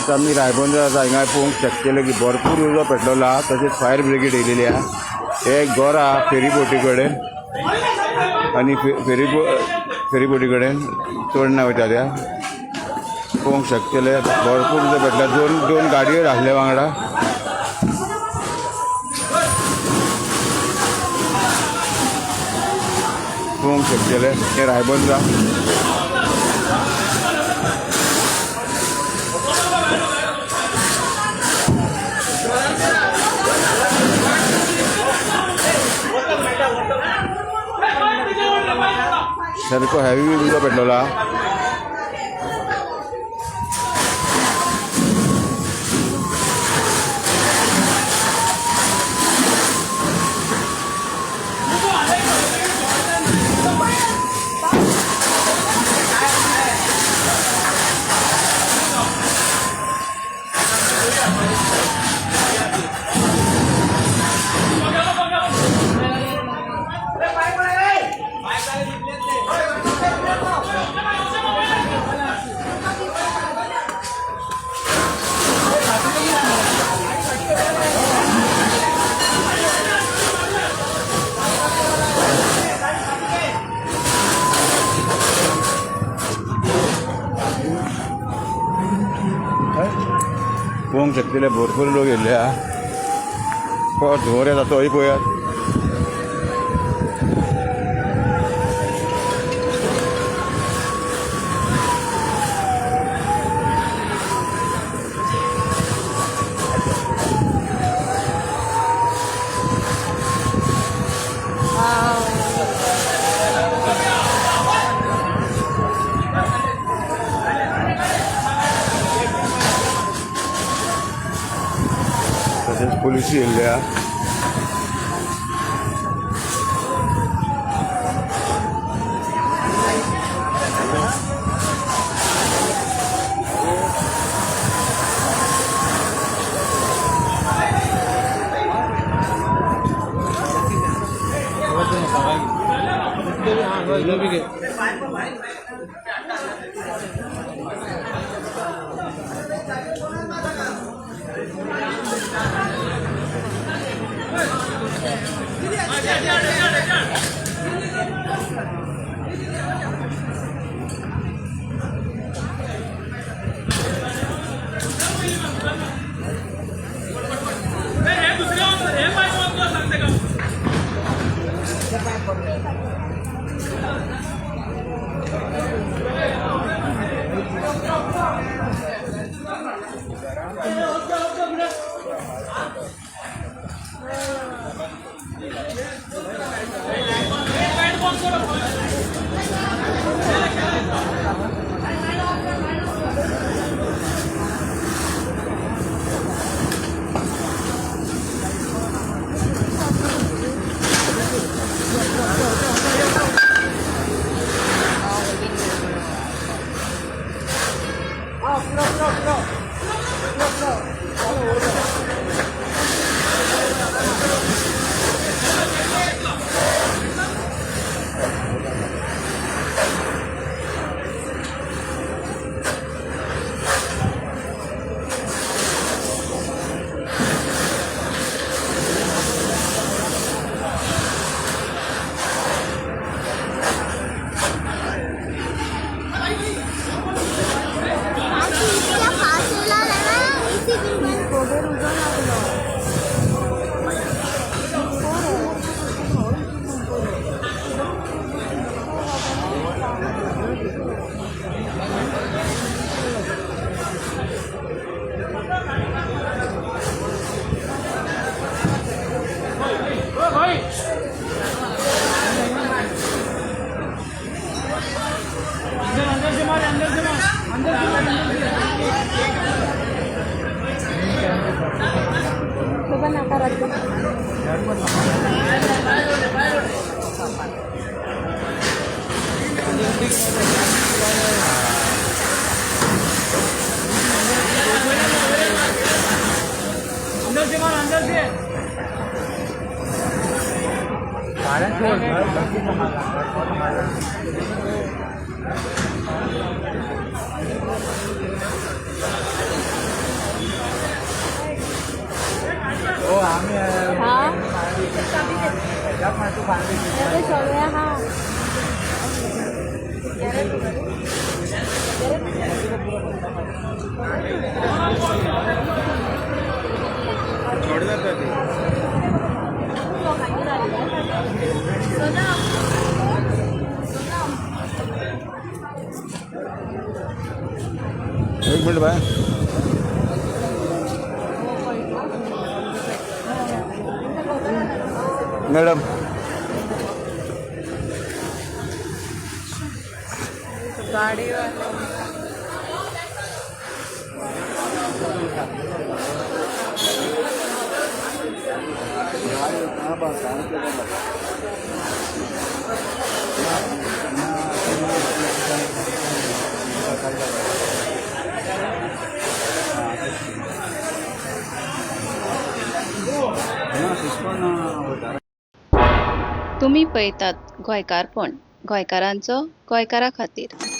आता आम्ही रायबंदर आता हिंगा पळोवंक शकतले की भरपूर उजो पेट्रोल आहा तशेंच फायर ब्रिगेड येयलेली आहा हे एक घर आहा फेरीबोटी कडेन आनी फेरीबोटी कडेन चडना वयता त्या पळोवंक शकतले भरपूर उजो पेटला दोन गाडयो आसले वांगडा पळोवंक शकतले हे रायबंदरा सारको हेवी उजो पेटलेलो आहा पळोवंक शकतले भरपूर लोक येयल्ले आहा धुंवर येता तोय पळयात तसेच पोलीस येयल्ले आहा एक मिनट बाय मैडम गाड़ी तुम्ही पळयतात गोंयकारपण गोंयकारांचो गोंयकारा खातीर.